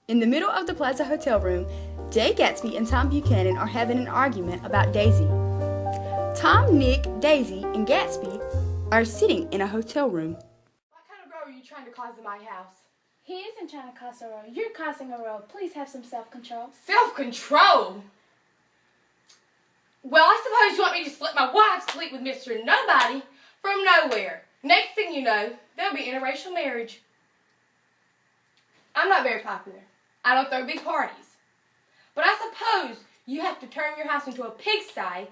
In the middle of the Plaza Hotel room, Jay Gatsby and Tom Buchanan are having an argument about Daisy. Tom, Nick, Daisy, and Gatsby are sitting in a hotel room. What kind of row are you trying to cause in my house? He isn't trying to cause a row. You're causing a row. Please have some self-control. Self-control? Well, I suppose you want me to just let my wife sleep with Mr. Nobody from nowhere. Next thing you know, there'll be interracial marriage. I'm not very popular. I don't throw big parties. But I suppose you have to turn your house into a pigsty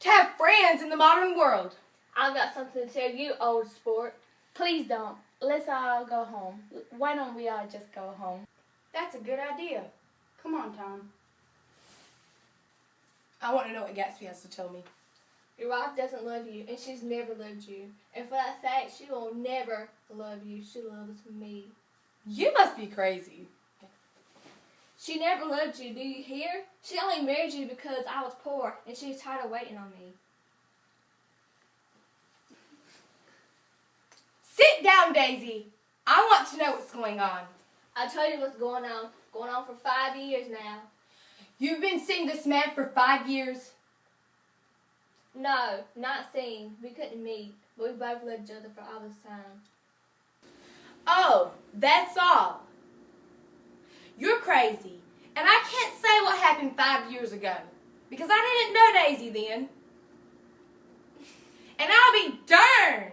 to have friends in the modern world. I've got something to tell you, old sport. Please don't. Let's all go home. Why don't we all just go home? That's a good idea. Come on, Tom. I want to know what Gatsby has to tell me. Your wife doesn't love you, and she's never loved you. And for that fact, she will never love you. She loves me. You must be crazy. She never loved you, do you hear? She only married you because I was poor, and she was tired of waiting on me. Sit down, Daisy. I want to know what's going on. I told you what's going on. Going on for 5 years now. You've been seeing this man for 5 years? No, not seeing. We couldn't meet, but we both loved each other for all this time. Oh, that's all. You're crazy. And I can't say what happened 5 years ago, because I didn't know Daisy then. And I'll be darned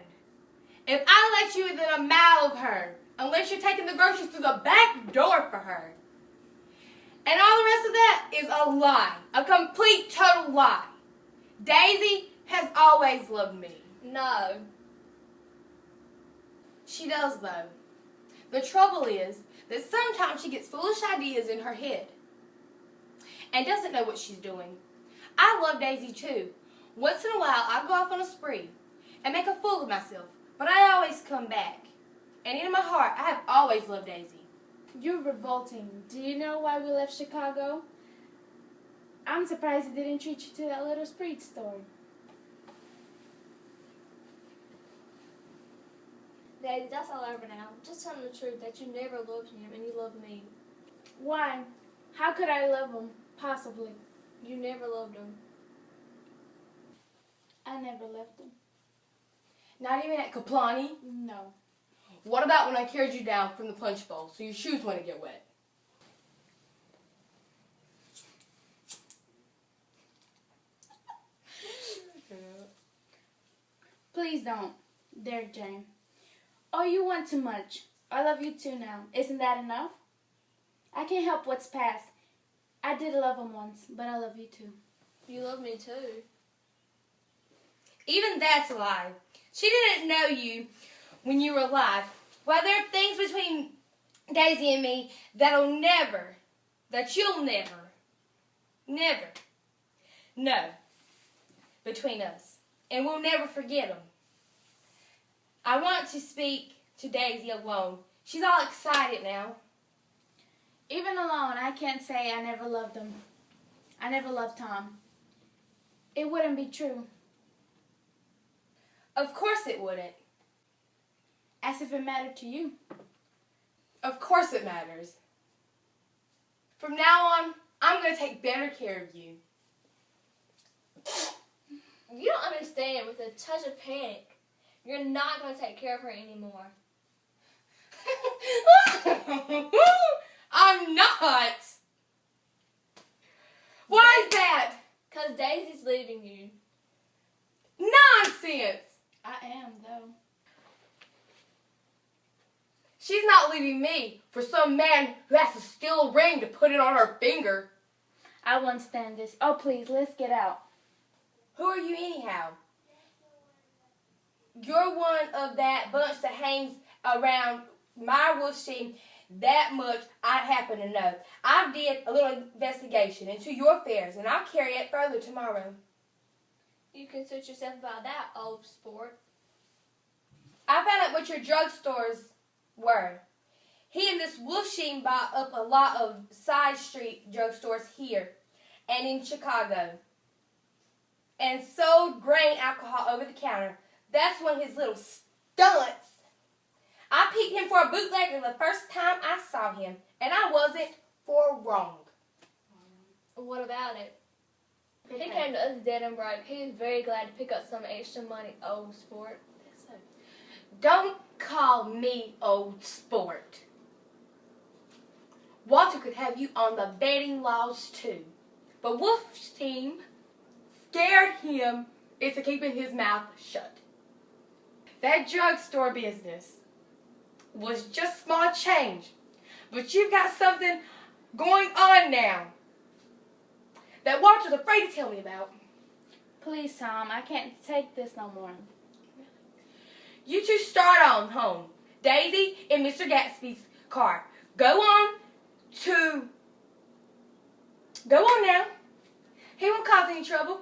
if I let you within a mile of her, unless you're taking the groceries through the back door for her. And all the rest of that is a lie. A complete, total lie. Daisy has always loved me. No. She does, though. The trouble is that sometimes she gets foolish ideas in her head and doesn't know what she's doing. I love Daisy, too. Once in a while, I go off on a spree and make a fool of myself, but I always come back. And in my heart, I have always loved Daisy. You're revolting. Do you know why we left Chicago? I'm surprised he didn't treat you to that little spree story. Daddy, that's all over now. Just tell him the truth that you never loved him and you love me. Why? How could I love him? Possibly. You never loved him. I never left him. Not even at Kaplani? No. What about when I carried you down from the punch bowl so your shoes wouldn't get wet? Please don't. There, Jane. Oh, you want too much. I love you too now. Isn't that enough? I can't help what's past. I did love him once, but I love you too. You love me too. Even that's a lie. She didn't know you when you were alive. Well, there are things between Daisy and me that you'll never know between us. And we'll never forget them. I want to speak to Daisy alone. She's all excited now. Even alone, I can't say I never loved him. I never loved Tom. It wouldn't be true. Of course it wouldn't. As if it mattered to you. Of course it matters. From now on, I'm going to take better care of you. You don't understand. With a touch of panic, you're not going to take care of her anymore. I'm not. Why is that? Because Daisy's leaving you. Nonsense. I am, though. She's not leaving me for some man who has to steal a ring to put it on her finger. I won't stand this. Oh, please, let's get out. Who are you anyhow? You're one of that bunch that hangs around my wolf team that much I happen to know. I did a little investigation into your affairs, and I'll carry it further tomorrow. You can suit yourself about that, old sport. I found out what your drugstores were. He and this Wolfsheen bought up a lot of side street drugstores here and in Chicago and sold grain alcohol over the counter. That's one of his little stunts. I picked him for a bootlegger the first time I saw him, and I wasn't for wrong. What about it? He came to us dead and broke. He was very glad to pick up some extra money, old sport. Don't call me old sport. Walter could have you on the betting laws too. But Wolf's team scared him into keeping his mouth shut. That drugstore business was just small change. But you've got something going on now that Walter's afraid to tell me about. Please, Tom, I can't take this no more. You two start on home. Daisy in Mr. Gatsby's car. Go on now. He won't cause any trouble.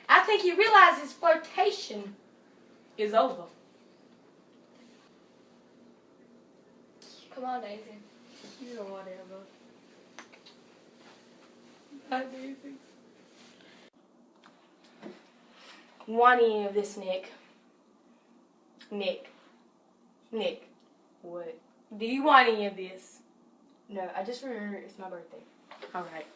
I think he realizes flirtation is over. Come on, Daisy. You know whatever. Bye, Daisy. Want any of this, Nick? Nick. What? Do you want any of this? No, I just remember it's my birthday. All right.